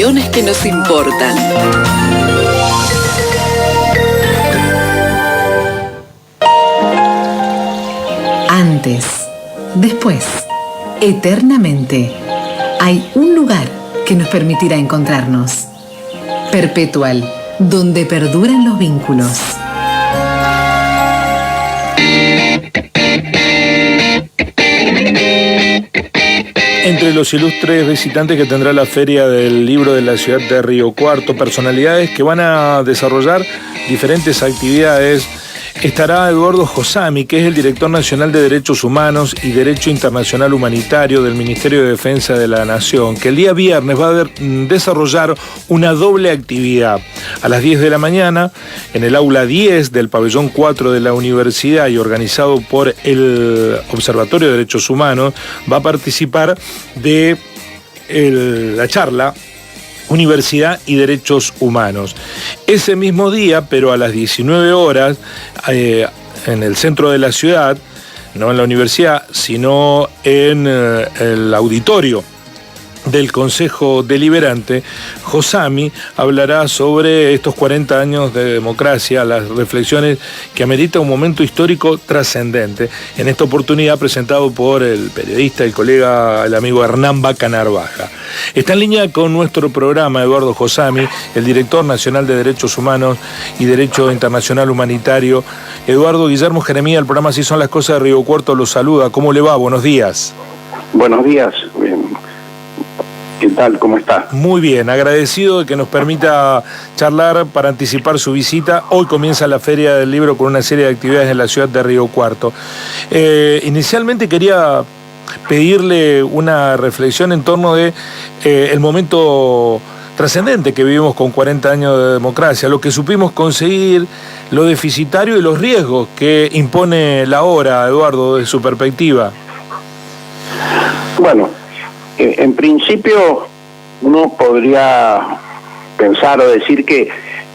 opiniones que nos importan. Antes, después, eternamente, hay un lugar que nos permitirá encontrarnos. Perpetual, donde perduran los vínculos. Entre los ilustres visitantes que tendrá la Feria del Libro de la ciudad de Río Cuarto, personalidades que van a desarrollar diferentes actividades, estará Eduardo Josami, que es el Director Nacional de Derechos Humanos y Derecho Internacional Humanitario del Ministerio de Defensa de la Nación, que el día viernes va a desarrollar una doble actividad. A las 10 de la mañana, en el aula 10 del pabellón 4 de la universidad y organizado por el Observatorio de Derechos Humanos, va a participar de la charla Universidad y Derechos Humanos. Ese mismo día, pero a las 19 horas, en el centro de la ciudad, no en la universidad, sino en el auditorio del Consejo Deliberante, Josami hablará sobre estos 40 años de democracia, las reflexiones que amerita un momento histórico trascendente. En esta oportunidad presentado por el periodista, el colega, el amigo Hernán Vaca Narvaja. Está en línea con nuestro programa Eduardo Josami, el Director Nacional de Derechos Humanos y Derecho Internacional Humanitario. Eduardo Guillermo Jeremía, el programa Así son las cosas de Río Cuarto, lo saluda. ¿Cómo le va? Buenos días. Buenos días. ¿Qué tal? ¿Cómo está? Muy bien, agradecido de que nos permita charlar para anticipar su visita. Hoy comienza la Feria del Libro con una serie de actividades en la ciudad de Río Cuarto. Inicialmente quería pedirle una reflexión en torno de el momento trascendente que vivimos con 40 años de democracia, lo que supimos conseguir, lo deficitario y los riesgos que impone la hora, Eduardo, de su perspectiva. Bueno, en principio uno podría pensar o decir que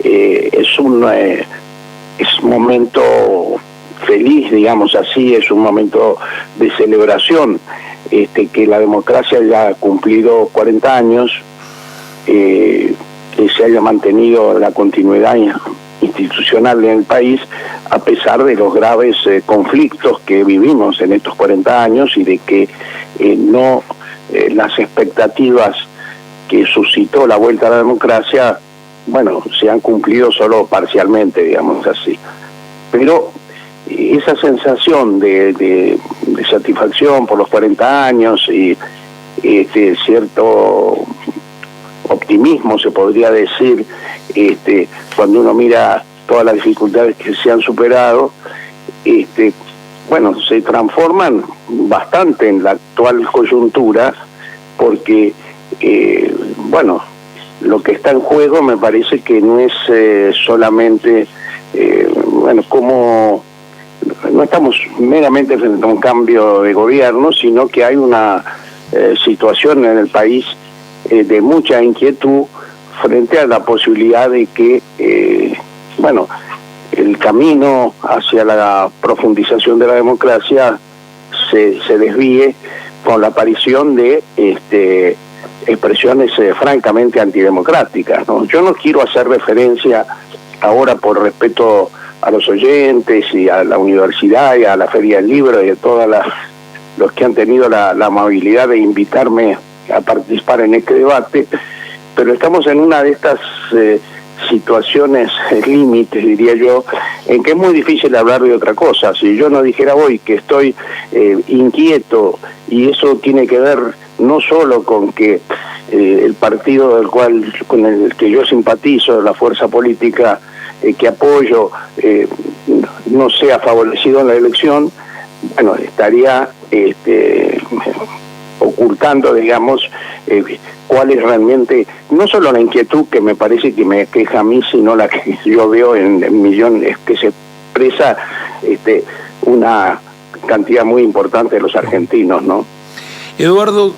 es un momento feliz, digamos así, es un momento de celebración, que la democracia ya ha cumplido 40 años, que se haya mantenido la continuidad institucional en el país, a pesar de los graves conflictos que vivimos en estos 40 años y de que las expectativas que suscitó la vuelta a la democracia, bueno, se han cumplido solo parcialmente, digamos así. Pero esa sensación de satisfacción por los 40 años y cierto optimismo, se podría decir, cuando uno mira todas las dificultades que se han superado, bueno, se transforman bastante en la actual coyuntura, porque, bueno, lo que está en juego me parece que no es solamente, bueno, como no estamos meramente frente a un cambio de gobierno, sino que hay una situación en el país de mucha inquietud frente a la posibilidad de que, bueno, el camino hacia la profundización de la democracia se desvíe con la aparición de expresiones francamente antidemocráticas, ¿no? Yo no quiero hacer referencia ahora, por respeto a los oyentes y a la universidad y a la Feria del Libro y a todos los que han tenido la amabilidad de invitarme a participar en este debate, pero estamos en una de estas situaciones límites, diría yo, en que es muy difícil hablar de otra cosa. Si yo no dijera hoy que estoy inquieto, y eso tiene que ver no solo con que el partido con el que yo simpatizo, la fuerza política que apoyo, no sea favorecido en la elección, bueno, estaría ocultando, digamos, cuál es realmente, no solo la inquietud que me parece que me queja a mí, sino la que yo veo en millones, que se expresa una cantidad muy importante de los argentinos, ¿no? Eduardo,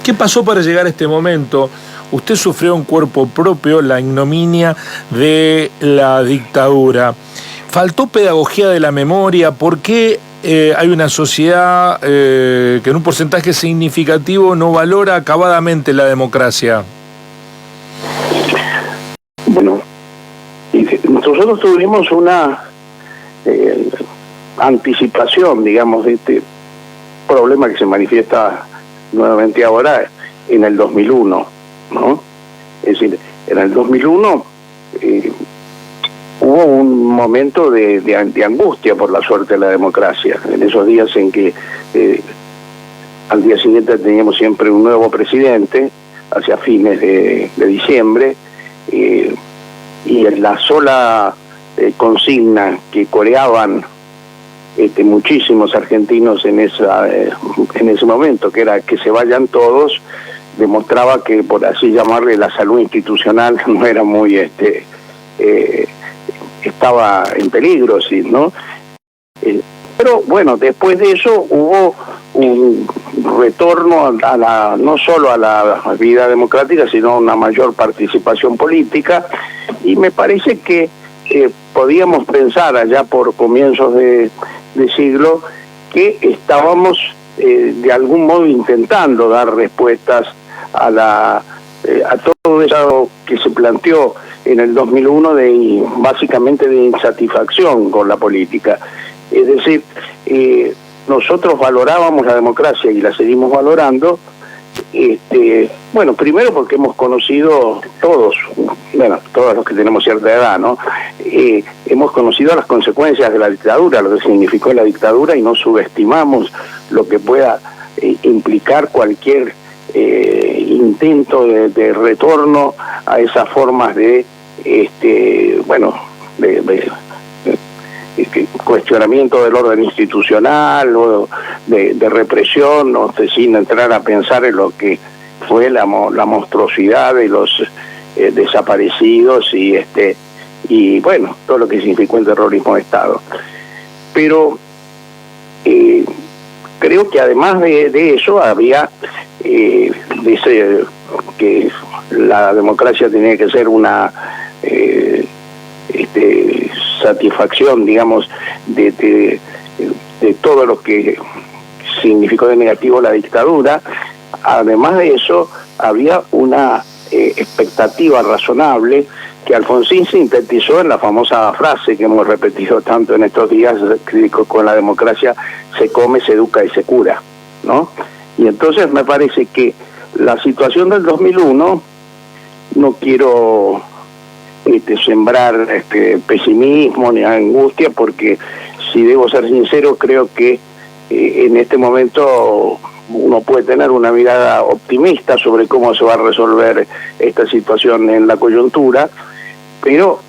¿qué pasó para llegar a este momento? Usted sufrió en cuerpo propio la ignominia de la dictadura. ¿Faltó pedagogía de la memoria? ¿Por qué hay una sociedad que en un porcentaje significativo no valora acabadamente la democracia? nosotros tuvimos una anticipación, digamos, de este problema que se manifiesta nuevamente ahora en el 2001, ¿no? Es decir, en el 2001 hubo un momento de angustia por la suerte de la democracia, en esos días en que al día siguiente teníamos siempre un nuevo presidente, hacia fines de diciembre, y en la sola consigna que coreaban muchísimos argentinos en ese momento, que era que se vayan todos, demostraba que, por así llamarle, la salud institucional no era muy estaba en peligro, sí, ¿no? Pero bueno, después de eso hubo un retorno no solo a la vida democrática, sino a una mayor participación política, y me parece que podíamos pensar allá por comienzos de siglo que estábamos de algún modo intentando dar respuestas a todo eso que se planteó en el 2001 básicamente de insatisfacción con la política. Es decir, nosotros valorábamos la democracia y la seguimos valorando, bueno, primero porque hemos conocido todos los que tenemos cierta edad, ¿no? Hemos conocido las consecuencias de la dictadura, lo que significó la dictadura, y no subestimamos lo que pueda implicar cualquier intento de retorno a esas formas de cuestionamiento del orden institucional o de represión, ¿no? Sin entrar a pensar en lo que fue la monstruosidad de los desaparecidos y bueno, todo lo que significó el terrorismo de Estado. Pero creo que además de eso había que la democracia tenía que ser una satisfacción, digamos, de todo lo que significó de negativo la dictadura. Además de eso, había una expectativa razonable que Alfonsín sintetizó en la famosa frase que hemos repetido tanto en estos días, que con la democracia se come, se educa y se cura, ¿no? Y entonces me parece que la situación del 2001, no quiero sembrar pesimismo ni angustia, porque si debo ser sincero, creo que en este momento uno puede tener una mirada optimista sobre cómo se va a resolver esta situación en la coyuntura, pero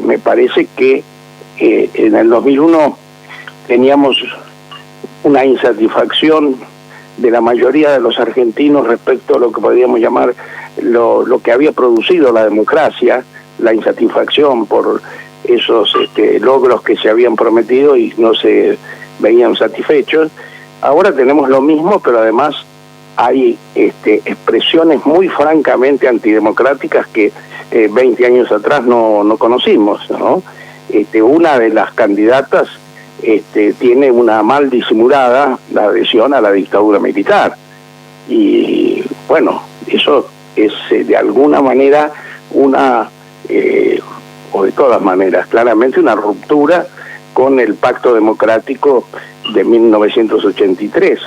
me parece que en el 2001 teníamos una insatisfacción de la mayoría de los argentinos respecto a lo que podríamos llamar lo que había producido la democracia, la insatisfacción por esos logros que se habían prometido y no se veían satisfechos. Ahora tenemos lo mismo, pero además hay expresiones muy francamente antidemocráticas que 20 años atrás no conocimos, ¿no? Una de las candidatas tiene una mal disimulada la adhesión a la dictadura militar, y bueno, eso es de alguna manera o de todas maneras, claramente una ruptura con el Pacto Democrático de 1983,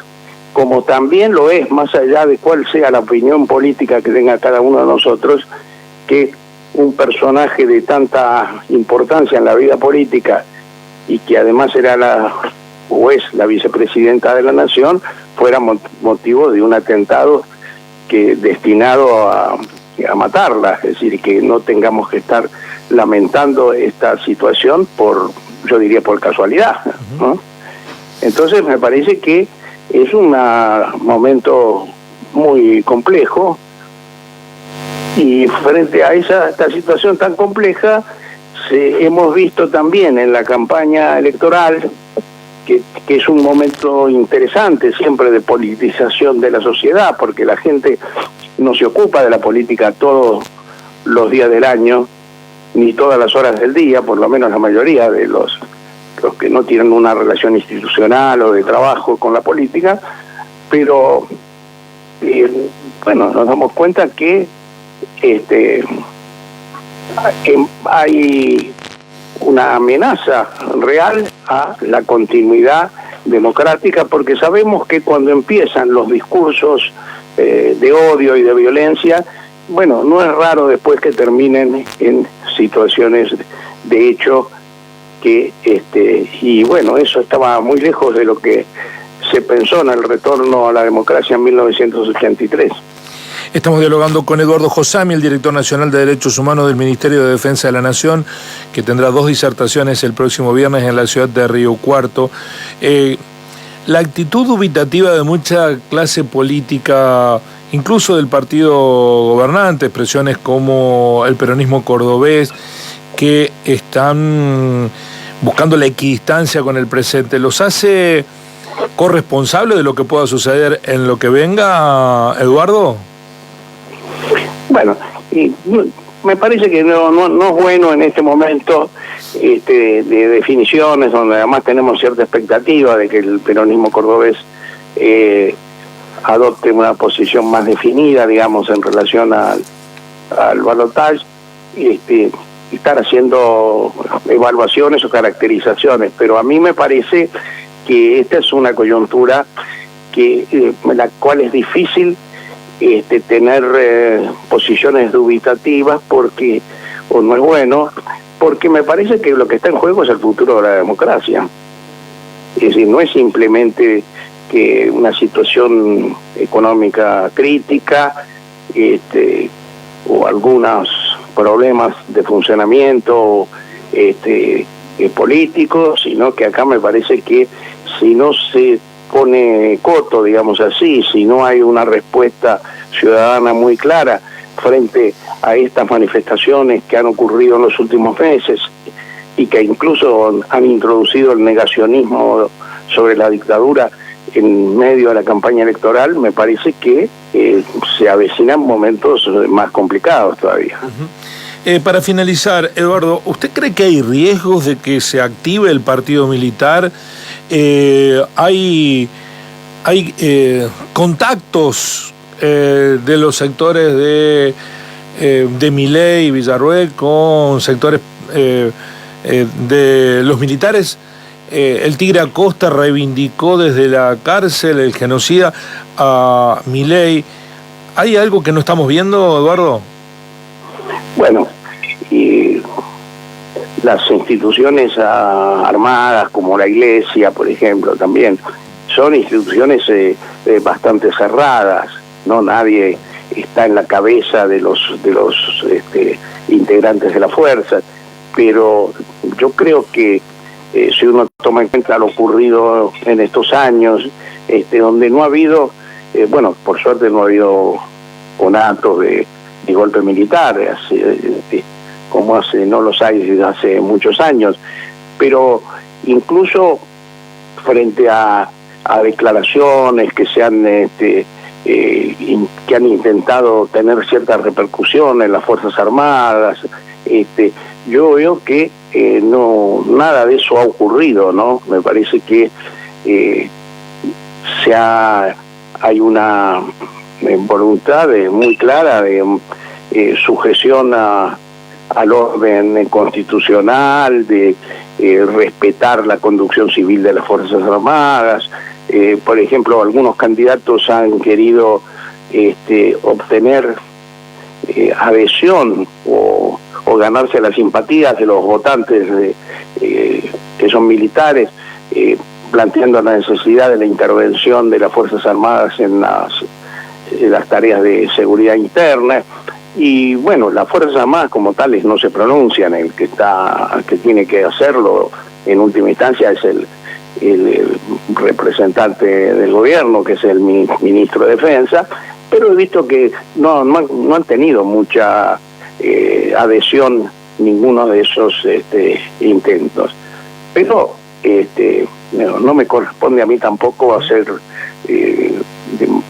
como también lo es, más allá de cuál sea la opinión política que tenga cada uno de nosotros, que un personaje de tanta importancia en la vida política y que además era la vicepresidenta de la Nación, fuera motivo de un atentado destinado a matarla. Es decir, que no tengamos que estar lamentando esta situación yo diría por casualidad, ¿no? Entonces me parece que es un momento muy complejo, y frente a esta situación tan compleja hemos visto también en la campaña electoral que es un momento interesante siempre de politización de la sociedad, porque la gente no se ocupa de la política todos los días del año, ni todas las horas del día, por lo menos la mayoría de los que no tienen una relación institucional o de trabajo con la política, pero bueno, nos damos cuenta que hay una amenaza real a la continuidad democrática, porque sabemos que cuando empiezan los discursos de odio y de violencia, bueno, no es raro después que terminen en situaciones de hecho que y bueno, eso estaba muy lejos de lo que se pensó en el retorno a la democracia en 1983. Estamos dialogando con Eduardo Josami, el director nacional de Derechos Humanos del Ministerio de Defensa de la Nación, que tendrá 2 disertaciones el próximo viernes en la ciudad de Río Cuarto. La actitud dubitativa de mucha clase política, incluso del partido gobernante, expresiones como el peronismo cordobés, que están buscando la equidistancia con el presente, ¿los hace corresponsables de lo que pueda suceder en lo que venga, Eduardo? Bueno, y me parece que no es bueno en este momento de definiciones, donde además tenemos cierta expectativa de que el peronismo cordobés adopte una posición más definida, digamos, en relación al balotaje, estar haciendo evaluaciones o caracterizaciones, pero a mí me parece que esta es una coyuntura la cual es difícil tener posiciones dubitativas, porque o no es bueno, porque me parece que lo que está en juego es el futuro de la democracia. Es decir, no es simplemente que una situación económica crítica o algunos problemas de funcionamiento político, sino que acá me parece que si no se pone coto, digamos así, si no hay una respuesta ciudadana muy clara frente a estas manifestaciones que han ocurrido en los últimos meses y que incluso han introducido el negacionismo sobre la dictadura en medio de la campaña electoral, me parece que se avecinan momentos más complicados todavía. Para finalizar, Eduardo, ¿usted cree que hay riesgos de que se active el partido militar? Hay contactos de los sectores de Milei y Villarruel con sectores de los militares. El Tigre Acosta reivindicó desde la cárcel el genocida a Milei. ¿Hay algo que no estamos viendo, Eduardo? Bueno, y las instituciones armadas, como la Iglesia, por ejemplo, también son instituciones bastante cerradas, no nadie está en la cabeza de los integrantes de la fuerza, pero yo creo que si uno toma en cuenta lo ocurrido en estos años, donde no ha habido, bueno, por suerte no ha habido conatos de golpe militar, como no los hay desde hace muchos años, pero incluso frente a declaraciones que se han que han intentado tener cierta repercusión en las Fuerzas Armadas, yo veo que nada de eso ha ocurrido, ¿no? Me parece que hay una voluntad muy clara de sujeción al orden constitucional, de respetar la conducción civil de las Fuerzas Armadas. Por ejemplo, algunos candidatos han querido obtener adhesión o ganarse las simpatías de los votantes que son militares, planteando la necesidad de la intervención de las Fuerzas Armadas en las tareas de seguridad interna. Y bueno, las Fuerzas Armadas como tales no se pronuncian, el que tiene que hacerlo en última instancia es el representante del gobierno, que es el ministro de Defensa, pero he visto que no han tenido mucha adhesión ninguno de esos intentos. Pero no me corresponde a mí tampoco hacer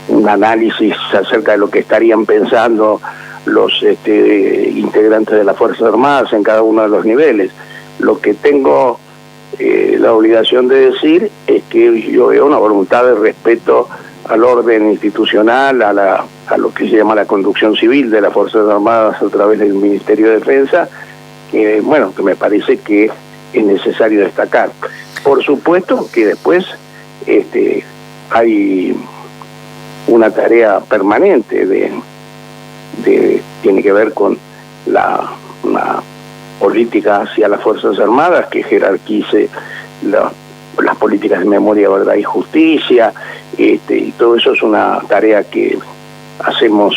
un análisis acerca de lo que estarían pensando los integrantes de las Fuerzas Armadas en cada uno de los niveles. Lo que tengo la obligación de decir es que yo veo una voluntad de respeto al orden institucional, a lo que se llama la conducción civil de las Fuerzas Armadas a través del Ministerio de Defensa, que me parece que es necesario destacar. Por supuesto que después hay una tarea permanente tiene que ver con una política hacia las Fuerzas Armadas que jerarquice las políticas de memoria, verdad y justicia, y todo eso es una tarea que hacemos,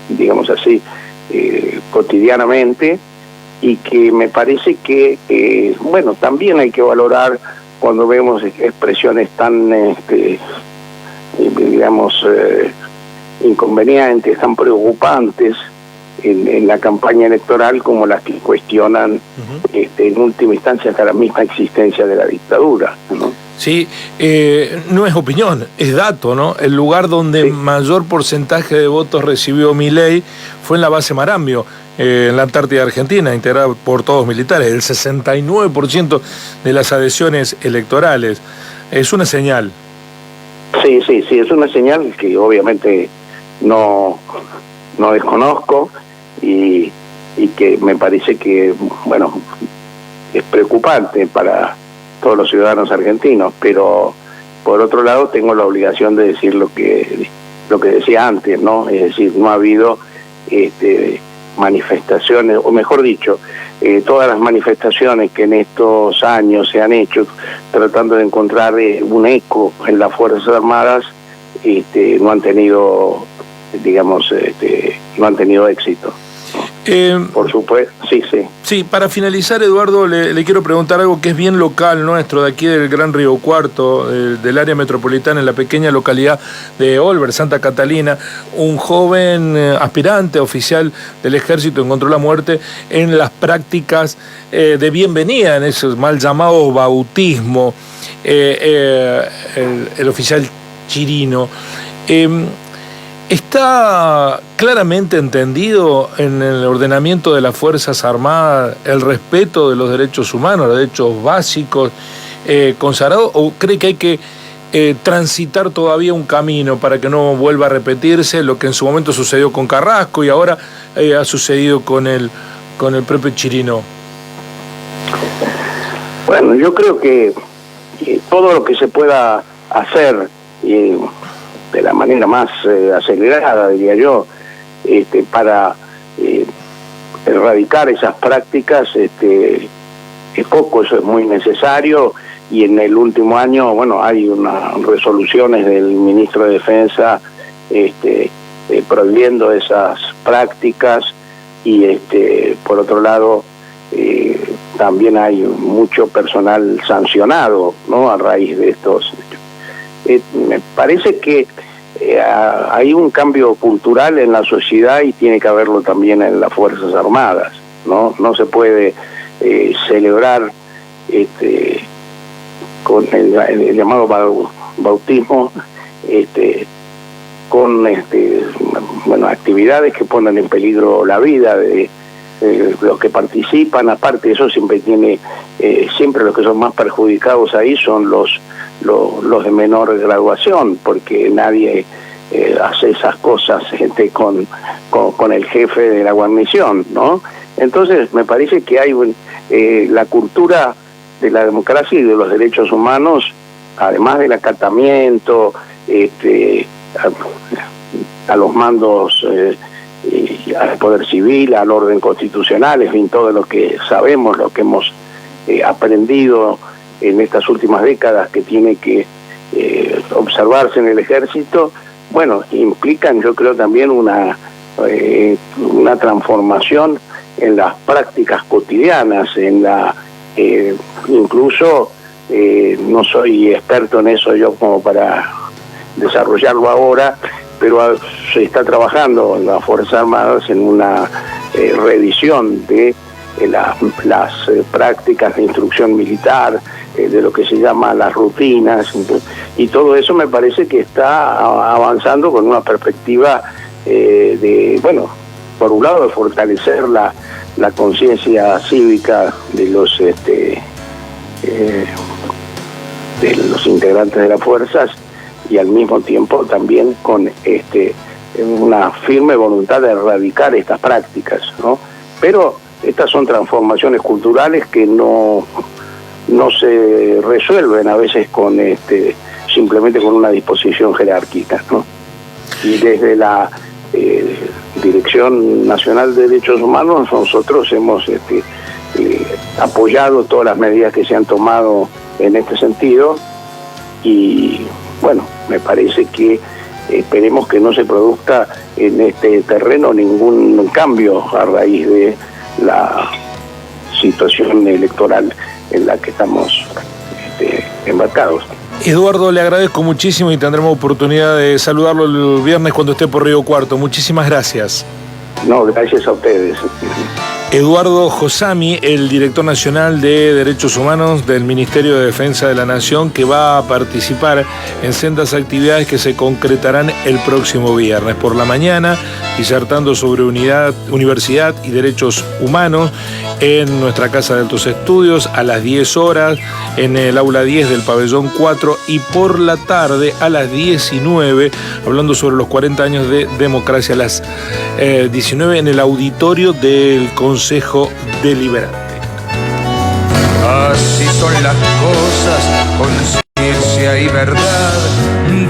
digamos así, cotidianamente, y que me parece que, también hay que valorar cuando vemos expresiones tan, inconvenientes, tan preocupantes en la campaña electoral, como las que cuestionan en última instancia hasta la misma existencia de la dictadura, ¿no? Sí, no es opinión, es dato, ¿no? El lugar donde mayor porcentaje de votos recibió Milei fue en la base Marambio, en la Antártida Argentina, integrada por todos militares, el 69% de las adhesiones electorales. Es una señal. Sí, es una señal que obviamente no desconozco, y que me parece que, es preocupante para todos los ciudadanos argentinos, pero por otro lado tengo la obligación de decir lo que decía antes, ¿no? Es decir, no ha habido manifestaciones, o mejor dicho, todas las manifestaciones que en estos años se han hecho tratando de encontrar un eco en las Fuerzas Armadas, no han tenido, no han tenido éxito. Por supuesto, sí. Sí, para finalizar, Eduardo, le quiero preguntar algo que es bien local nuestro, de aquí del Gran Río Cuarto, del área metropolitana, en la pequeña localidad de Olver, Santa Catalina. Un joven aspirante oficial del Ejército encontró la muerte en las prácticas de bienvenida, en ese mal llamado bautismo, el oficial Chirino. ¿Está claramente entendido en el ordenamiento de las Fuerzas Armadas el respeto de los derechos humanos, los derechos básicos consagrados, o cree que hay que transitar todavía un camino para que no vuelva a repetirse lo que en su momento sucedió con Carrasco y ahora ha sucedido con el propio Chirino? Bueno, yo creo que todo lo que se pueda hacer de la manera más acelerada, diría yo, para erradicar esas prácticas, es poco, eso es muy necesario, y en el último año, hay unas resoluciones del ministro de Defensa prohibiendo esas prácticas, y por otro lado también hay mucho personal sancionado, ¿no?, a raíz de estos. Me parece que hay un cambio cultural en la sociedad, y tiene que haberlo también en las Fuerzas Armadas, ¿no? No se puede celebrar con el llamado bautismo con actividades que ponen en peligro la vida de los que participan. Aparte, eso siempre siempre los que son más perjudicados ahí son los de menor graduación, porque nadie hace esas cosas con el jefe de la guarnición, ¿no? Entonces me parece que hay la cultura de la democracia y de los derechos humanos, además del acatamiento a los mandos, al poder civil, al orden constitucional, en fin, todo lo que sabemos, lo que hemos aprendido en estas últimas décadas, que tiene que observarse en el Ejército, implican, yo creo, también una transformación en las prácticas cotidianas, incluso no soy experto en eso yo como para desarrollarlo ahora, pero se está trabajando en las Fuerzas Armadas en una revisión de las prácticas de instrucción militar, de lo que se llama las rutinas, y todo eso me parece que está avanzando con una perspectiva por un lado, de fortalecer la conciencia cívica de los integrantes de las fuerzas, y al mismo tiempo también con una firme voluntad de erradicar estas prácticas, ¿no? Pero Estas son transformaciones culturales que no se resuelven a veces con simplemente con una disposición jerárquica, ¿no? Y desde la Dirección Nacional de Derechos Humanos nosotros hemos apoyado todas las medidas que se han tomado en este sentido, y bueno, me parece que esperemos que no se produzca en este terreno ningún cambio a raíz de la situación electoral en la que estamos embarcados. Eduardo, le agradezco muchísimo y tendremos oportunidad de saludarlo el viernes cuando esté por Río Cuarto. Muchísimas gracias. No, gracias a ustedes. Eduardo Josami, el director nacional de Derechos Humanos del Ministerio de Defensa de la Nación, que va a participar en sendas actividades que se concretarán el próximo viernes por la mañana, disertando sobre universidad y derechos humanos en nuestra Casa de Altos Estudios a las 10 horas, en el aula 10 del pabellón 4, y por la tarde a las 19, hablando sobre los 40 años de democracia, a las 19 en el auditorio del Consejo Deliberante. Así son las cosas, conciencia y verdad.